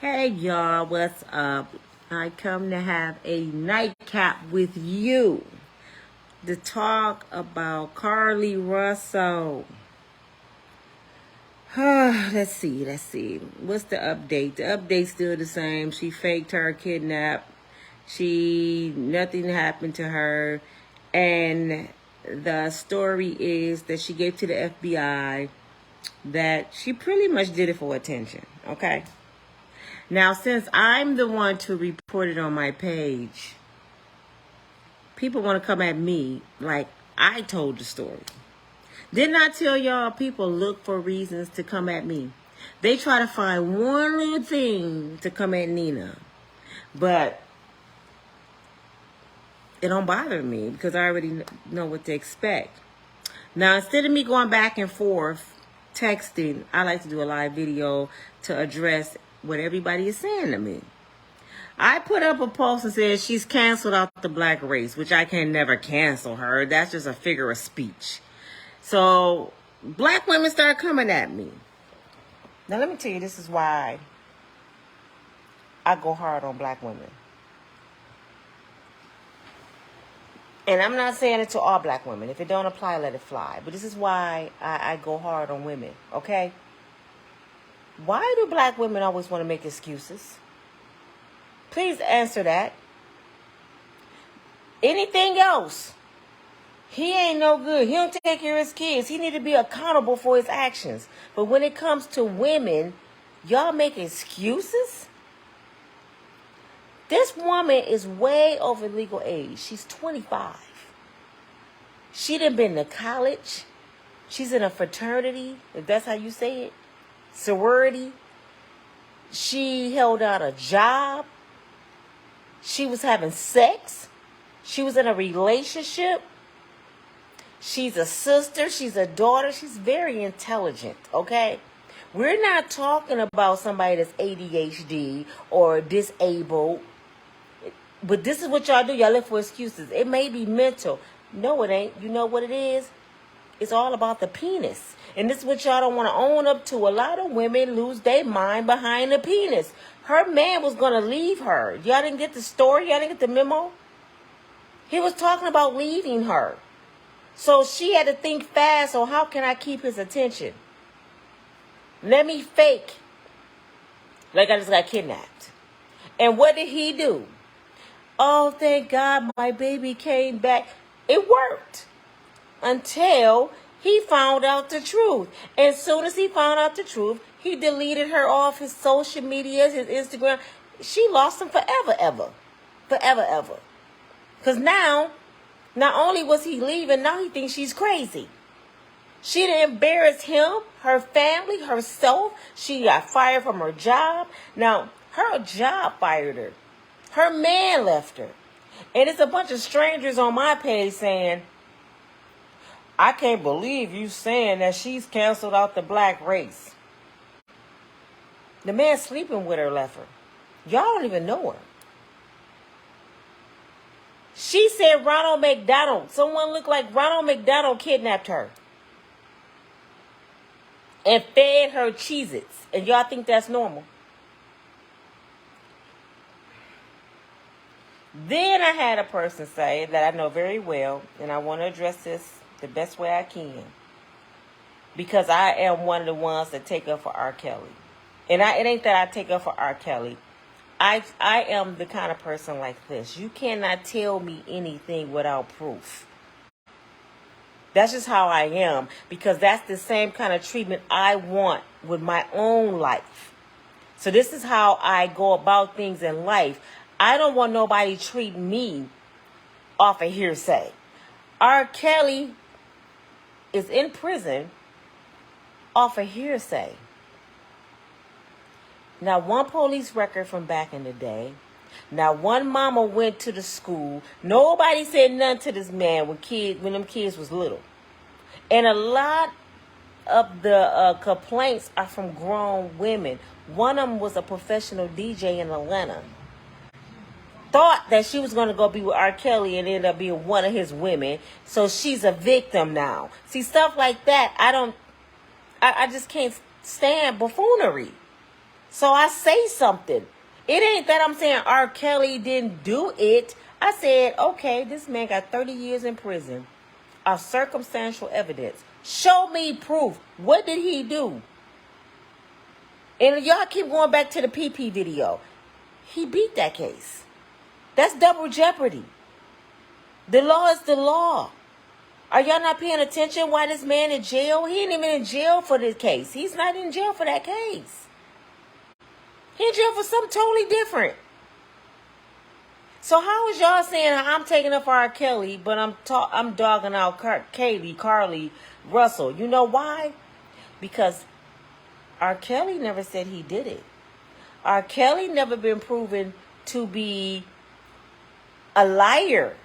Hey y'all, what's up? I come to have a nightcap with you to talk about Carlee Russell. Let's see. What's the update? The update's still the same. She faked her kidnap. Nothing happened to her. And the story is that she gave to the FBI that she pretty much did it for attention, okay? Now, since I'm the one to report it on my page, people want to come at me like I told the story. Didn't I tell y'all people look for reasons to come at me? They try to find one little thing to come at Nina. But it don't bother me because I already know what to expect. Now, instead of me going back and forth texting, I like to do a live video to address what everybody is saying to me. I put up a post and said she's canceled out the black race, which I can never cancel her. That's just a figure of speech. So black women start coming at me. Now let me tell you, this is why I go hard on black women. And I'm not saying it to all black women. If it don't apply, let it fly. But this is why I go hard on women, okay? Why do black women always want to make excuses? Please answer that. Anything else? He ain't no good. He don't take care of his kids. He need to be accountable for his actions. But when it comes to women, y'all make excuses? This woman is way over legal age. She's 25. She done been to college. She's in a fraternity, if that's how you say it. Sorority. She held out a job. She was having sex. She was in a relationship. She's a sister. She's a daughter. She's very intelligent, okay? We're not talking about somebody that's ADHD or disabled. But this is what y'all do. Y'all look for excuses. It may be mental. No, it ain't. You know what it is? It's all about the penis. And this is what y'all don't want to own up to. A lot of women lose their mind behind the penis. Her man was going to leave her. Y'all didn't get the story? Y'all didn't get the memo? He was talking about leaving her. So she had to think fast on how can I keep his attention? Let me fake like I just got kidnapped. And what did he do? Oh, thank God my baby came back. It worked until he found out the truth. And as soon as he found out the truth, he deleted her off his social media, his Instagram. She lost him forever, ever. Forever, ever. Because now, not only was he leaving, now he thinks she's crazy. She didn't embarrass him, her family, herself. She got fired from her job. Now, her job fired her. Her man left her. And it's a bunch of strangers on my page saying, I can't believe you saying that she's canceled out the black race. The man sleeping with her left her. Y'all don't even know her. She said Ronald McDonald, someone looked like Ronald McDonald kidnapped her. And fed her Cheez-Its. And y'all think that's normal? Then I had a person say that I know very well, and I want to address this the best way I can, because I am one of the ones that take up for R. Kelly. And it ain't that I take up for R. Kelly. I am the kind of person like this. You cannot tell me anything without proof. That's just how I am, because that's the same kind of treatment I want with my own life. So this is how I go about things in life. I don't want nobody treating me off of hearsay. R. Kelly is in prison off of hearsay. Now, one police record from back in the day. Now, one mama went to the school. Nobody said nothing to this man when them kids was little. And a lot of the complaints are from grown women. One of them was a professional DJ in Atlanta. Thought that she was going to go be with R. Kelly and end up being one of his women. So she's a victim now. See, stuff like that, I just can't stand buffoonery. So I say something. It ain't that I'm saying R. Kelly didn't do it. I said, okay, this man got 30 years in prison of circumstantial evidence. Show me proof. What did he do? And y'all keep going back to the PP video. He beat that case. That's double jeopardy. The law is the law. Are y'all not paying attention why this man in jail? He ain't even in jail for this case. He's not in jail for that case. He in jail for something totally different. So how is y'all saying I'm taking up for R. Kelly, but I'm dogging out Carlee Russell? You know why? Because R. Kelly never said he did it. R. Kelly never been proven to be a liar.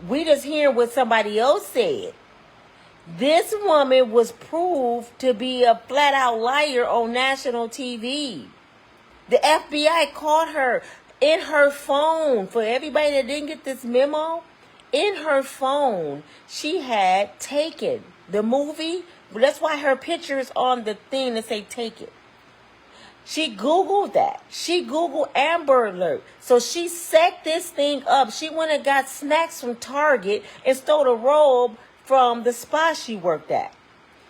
We just hearing what somebody else said. This woman was proved to be a flat out liar on national TV. The FBI caught her in her phone. For everybody that didn't get this memo, in her phone, she had Taken, the movie. That's why her picture is on the thing that say Taken. She Googled that. She Googled Amber Alert. So she set this thing up. She went and got snacks from Target and stole a robe from the spa she worked at.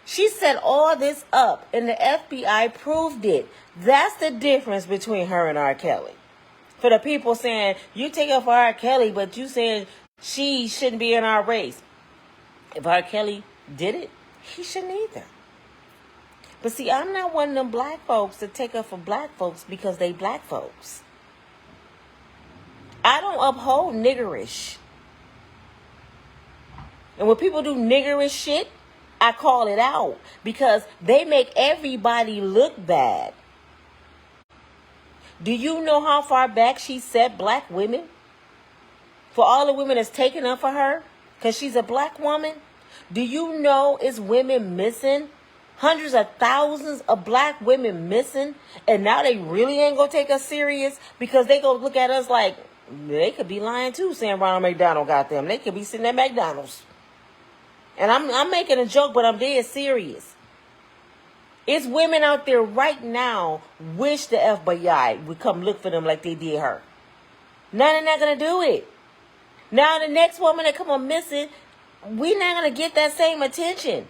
She set all this up and the FBI proved it. That's the difference between her and R. Kelly. For the people saying, you take up for R. Kelly, but you saying she shouldn't be in our race. If R. Kelly did it, he shouldn't either. But see, I'm not one of them black folks that take up for black folks because they black folks. I don't uphold niggerish. And when people do niggerish shit, I call it out because they make everybody look bad. Do you know how far back she set black women? For all the women that's taken up for her because she's a black woman? Do you know it's women missing? Hundreds of thousands of black women missing, and now they really ain't gonna take us serious because they gonna look at us like they could be lying too, saying Ronald McDonald got them. They could be sitting at McDonald's. And I'm making a joke, but I'm dead serious. It's women out there right now wish the FBI would come look for them like they did her. Now they're not gonna do it. Now the next woman that come on missing, we're not gonna get that same attention.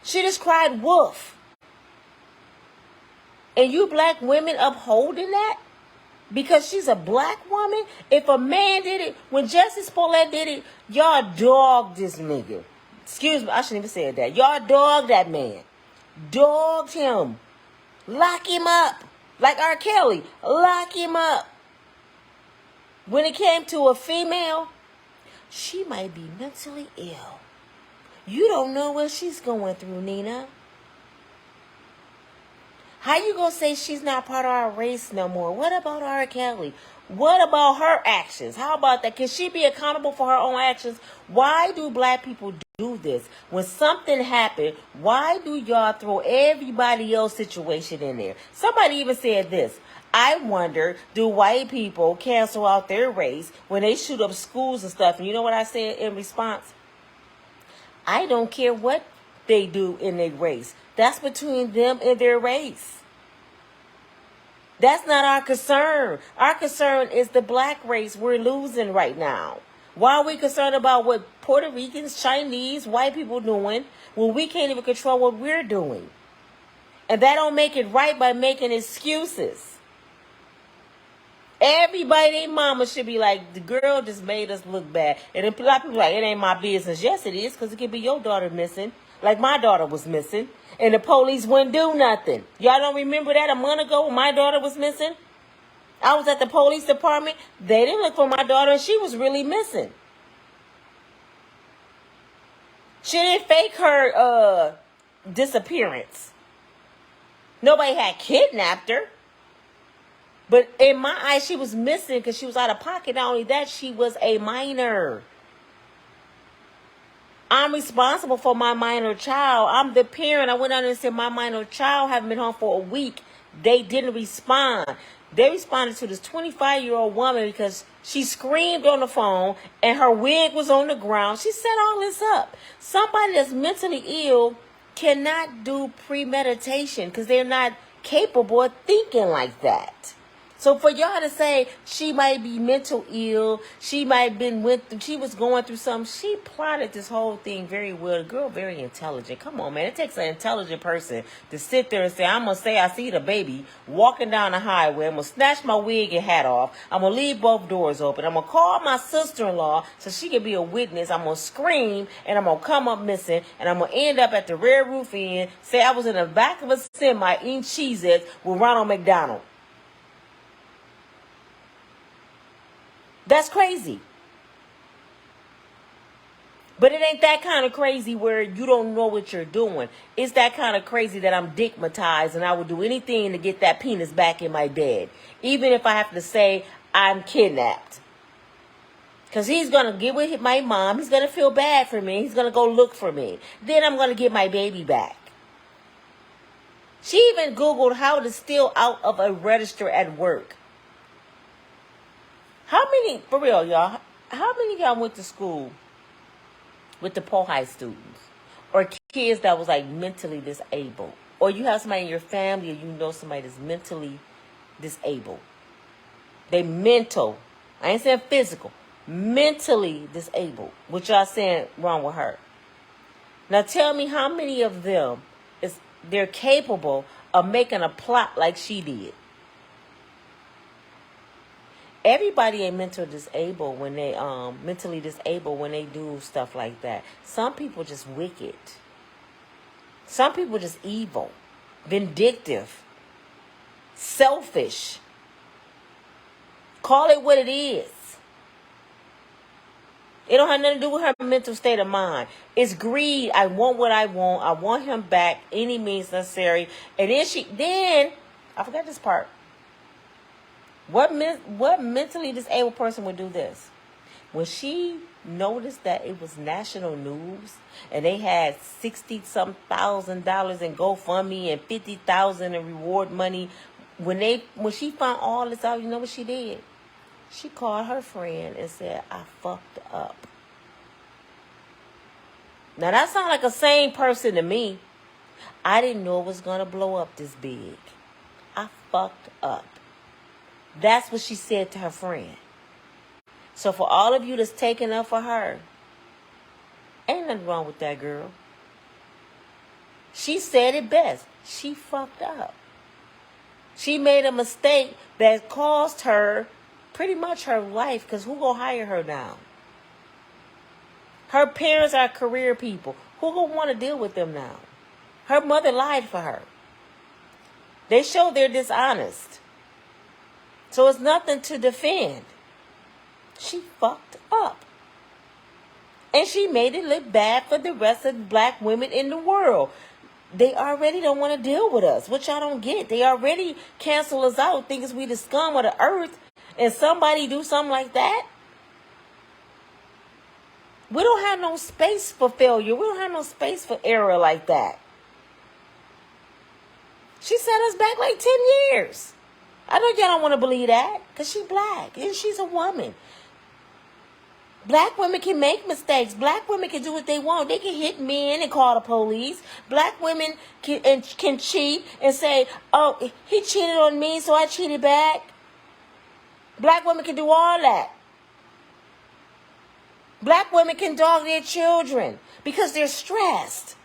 She just cried wolf. And you black women upholding that? Because she's a black woman? If a man did it, when Jesse Smollett did it, y'all dogged this nigga. Excuse me, I shouldn't even say that. Y'all dogged that man. Dogged him. Lock him up. Like R. Kelly. Lock him up. When it came to a female, she might be mentally ill. You don't know what she's going through, Nina. How you gonna say she's not part of our race no more? What about R. Kelly? What about her actions? How about that? Can she be accountable for her own actions? Why do black people do this? When something happened, why do y'all throw everybody else's situation in there? Somebody even said this. I wonder, do white people cancel out their race when they shoot up schools and stuff? And you know what I said in response? I don't care what they do in their race. That's between them and their race. That's not our concern. Our concern is the black race we're losing right now. Why are we concerned about what Puerto Ricans, Chinese, white people doing when we can't even control what we're doing? And that don't make it right by making excuses. Everybody, their mama should be like, the girl just made us look bad. And then a lot of people are like, it ain't my business. Yes, it is, because it could be your daughter missing, like my daughter was missing, and the police wouldn't do nothing. Y'all don't remember that a month ago when my daughter was missing? I was at the police department. They didn't look for my daughter, and she was really missing. She didn't fake her disappearance. Nobody had kidnapped her. But in my eyes, she was missing because she was out of pocket. Not only that, she was a minor. I'm responsible for my minor child. I'm the parent. I went out and said my minor child haven't been home for a week. They didn't respond. They responded to this 25-year-old woman because she screamed on the phone and her wig was on the ground. She set all this up. Somebody that's mentally ill cannot do premeditation because they're not capable of thinking like that. So for y'all to say she might be mental ill, she was going through something, she plotted this whole thing very well. The girl very intelligent. Come on, man. It takes an intelligent person to sit there and say, I'm going to say I see the baby walking down the highway. I'm going to snatch my wig and hat off. I'm going to leave both doors open. I'm going to call my sister-in-law so she can be a witness. I'm going to scream and I'm going to come up missing. And I'm going to end up at the rear roof end, say I was in the back of a semi eating Cheez-Its with Ronald McDonald. That's crazy. But it ain't that kind of crazy where you don't know what you're doing. It's that kind of crazy that I'm digmatized and I would do anything to get that penis back in my bed. Even if I have to say I'm kidnapped. Because he's going to get with my mom. He's going to feel bad for me. He's going to go look for me. Then I'm going to get my baby back. She even Googled how to steal out of a register at work. How many, for real, y'all, how many of y'all went to school with the poor high students? Or kids that was like mentally disabled? Or you have somebody in your family or you know somebody that's mentally disabled? They mental. I ain't saying physical. Mentally disabled. What y'all saying wrong with her? Now tell me how many of them they're capable of making a plot like she did. Everybody ain't mentally disabled when they do stuff like that. Some people just wicked. Some people just evil, vindictive, selfish. Call it what it is. It don't have nothing to do with her mental state of mind. It's greed. I want what I want. I want him back any means necessary. And then I forgot this part. What mentally disabled person would do this? When she noticed that it was national news and they had $60-some thousand in GoFundMe and $50,000 in reward money, when she found all this out, you know what she did? She called her friend and said, I fucked up. Now that sounds like a sane person to me. I didn't know it was going to blow up this big. I fucked up. That's what she said to her friend. So for all of you that's taking up for her, ain't nothing wrong with that girl. She said it best. She fucked up. She made a mistake that cost her pretty much her life, because who gonna hire her now? Her parents are career people. Who gonna want to deal with them now? Her mother lied for her. They show they're dishonest. So it's nothing to defend. She fucked up. And she made it look bad for the rest of black women in the world. They already don't want to deal with us, which y'all don't get. They already cancel us out, thinking we the scum of the earth, and somebody do something like that. We don't have no space for failure. We don't have no space for error like that. She set us back like 10 years. I know y'all don't want to believe that, because she's black and she's a woman. Black women can make mistakes. Black women can do what they want. They can hit men and call the police. Black women can cheat and say, oh, he cheated on me, so I cheated back. Black women can do all that. Black women can dog their children because they're stressed.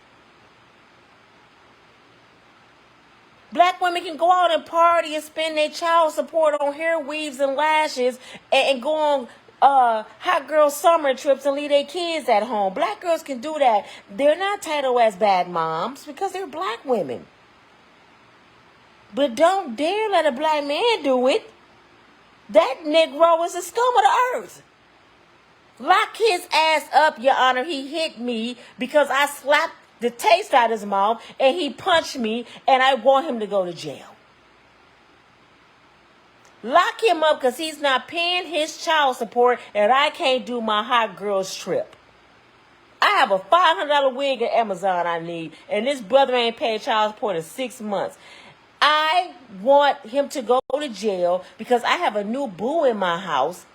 Black women can go out and party and spend their child support on hair weaves and lashes and go on hot girl summer trips and leave their kids at home. Black girls can do that. They're not titled as bad moms because they're black women. But don't dare let a black man do it. That Negro is the scum of the earth. Lock his ass up, Your Honor. He hit me because I slapped the taste out of his mouth and he punched me and I want him to go to jail. Lock him up because he's not paying his child support and I can't do my hot girls trip. I have a $500 wig at Amazon I need and this brother ain't paid child support in 6 months. I want him to go to jail because I have a new boo in my house.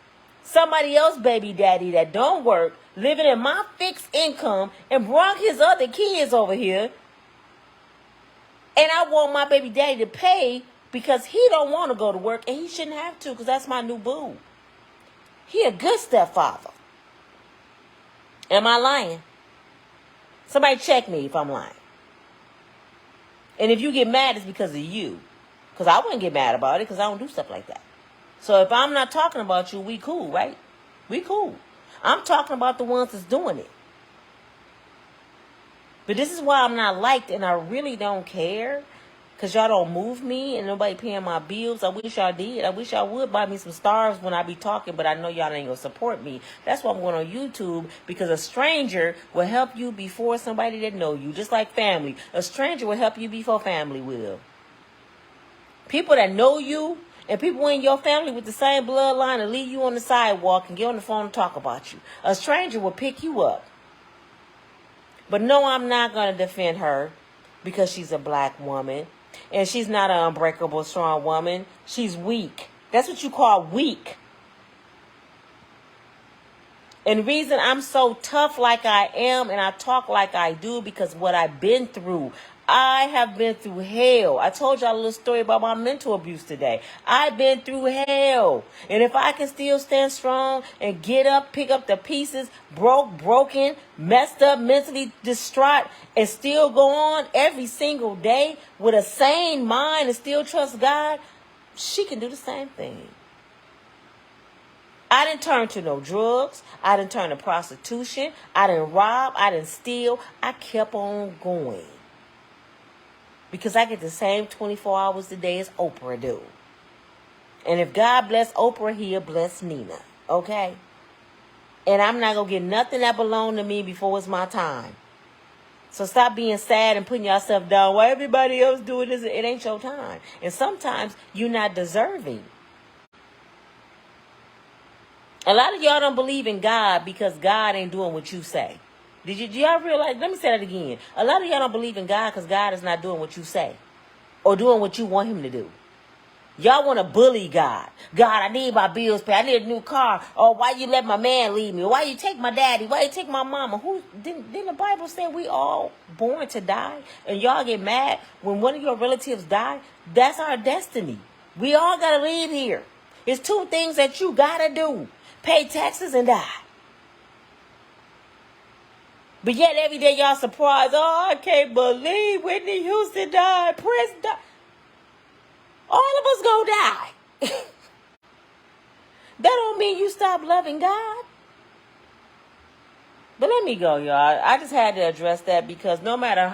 Somebody else baby daddy that don't work, living in my fixed income and brought his other kids over here. And I want my baby daddy to pay because he don't want to go to work, and he shouldn't have to, because that's my new boo. He a good stepfather. Am I lying? Somebody check me if I'm lying. And if you get mad, it's because of you. Because I wouldn't get mad about it because I don't do stuff like that. So if I'm not talking about you, we cool, right? We cool. I'm talking about the ones that's doing it. But this is why I'm not liked, and I really don't care. Because y'all don't move me and nobody paying my bills. I wish y'all did. I wish y'all would buy me some stars when I be talking, but I know y'all ain't going to support me. That's why I'm going on YouTube, because a stranger will help you before somebody that know you. Just like family. A stranger will help you before family will. People that know you and people in your family with the same bloodline will leave you on the sidewalk and get on the phone and talk about you. A stranger will pick you up. But no, I'm not going to defend her because she's a black woman. And she's not an unbreakable, strong woman. She's weak. That's what you call weak. And the reason I'm so tough like I am and I talk like I do, because what I've been through. I have been through hell. I told y'all a little story about my mental abuse today. I've been through hell. And if I can still stand strong and get up, pick up the pieces, broken, messed up, mentally distraught, and still go on every single day with a sane mind and still trust God, she can do the same thing. I didn't turn to no drugs. I didn't turn to prostitution. I didn't rob. I didn't steal. I kept on going. Because I get the same 24 hours a day as Oprah do. And if God bless Oprah, he'll bless Nina. Okay? And I'm not going to get nothing that belongs to me before it's my time. So stop being sad and putting yourself down. Why everybody else doing this? It ain't your time. And sometimes you're not deserving. A lot of y'all don't believe in God because God ain't doing what you say. Do y'all realize? Let me say that again. A lot of y'all don't believe in God because God is not doing what you say or doing what you want him to do. Y'all want to bully God. God, I need my bills paid. I need a new car. Oh, why you let my man leave me? Why you take my daddy? Why you take my mama? Didn't the Bible say we all born to die? And y'all get mad when one of your relatives die? That's our destiny. We all got to leave here. It's two things that you got to do. Pay taxes and die. But yet every day y'all surprised. Oh, I can't believe Whitney Houston died. Prince died. All of us gonna die. That don't mean you stop loving God. But let me go, y'all. I just had to address that because no matter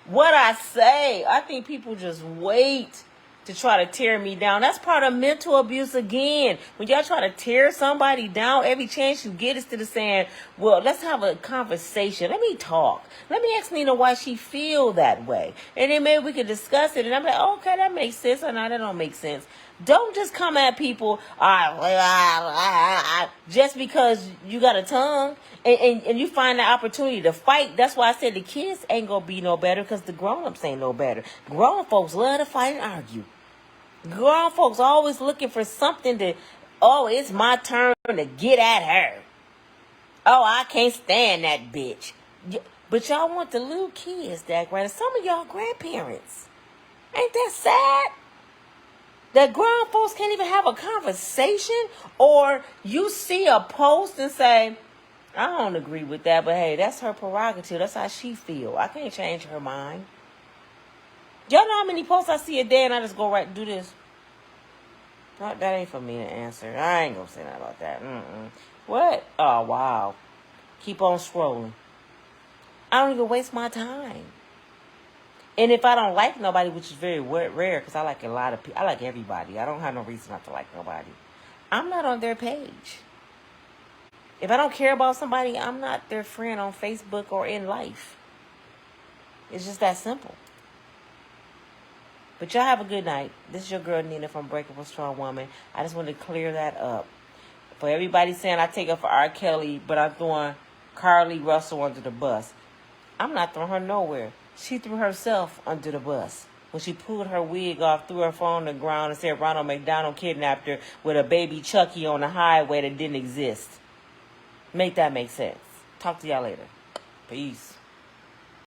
what I say, I think people just wait to try to tear me down. That's part of mental abuse again. When y'all try to tear somebody down, every chance you get, instead of saying, well, let's have a conversation. Let me talk. Let me ask Nina why she feel that way. And then maybe we could discuss it. And I'm like, oh, okay, that makes sense. Or no, that don't make sense. Don't just come at people just because you got a tongue and you find the opportunity to fight. That's why I said the kids ain't going to be no better because the grown-ups ain't no better. Grown folks love to fight and argue. Grown folks always looking for something to, oh, it's my turn to get at her. Oh, I can't stand that bitch. But y'all want the little kids that grand. Some of y'all grandparents. Ain't that sad? That grown folks can't even have a conversation, or you see a post and say, I don't agree with that, but hey, that's her prerogative. That's how she feel. I can't change her mind. Y'all know how many posts I see a day and I just go right and do this? That ain't for me to answer. I ain't gonna say nothing about that. What? Oh, wow. Keep on scrolling. I don't even waste my time. And if I don't like nobody, which is very rare, because I like a lot of people, I like everybody. I don't have no reason not to like nobody. I'm not on their page. If I don't care about somebody, I'm not their friend on Facebook or in life. It's just that simple. But y'all have a good night. This is your girl Nina from Unbreakable Strong Woman. I just wanted to clear that up. For everybody saying I take up for R. Kelly, but I'm throwing Carlee Russell under the bus. I'm not throwing her nowhere. She threw herself under the bus when she pulled her wig off, threw her phone on the ground, and said Ronald McDonald kidnapped her with a baby Chucky on the highway that didn't exist. Make that make sense. Talk to y'all later. Peace.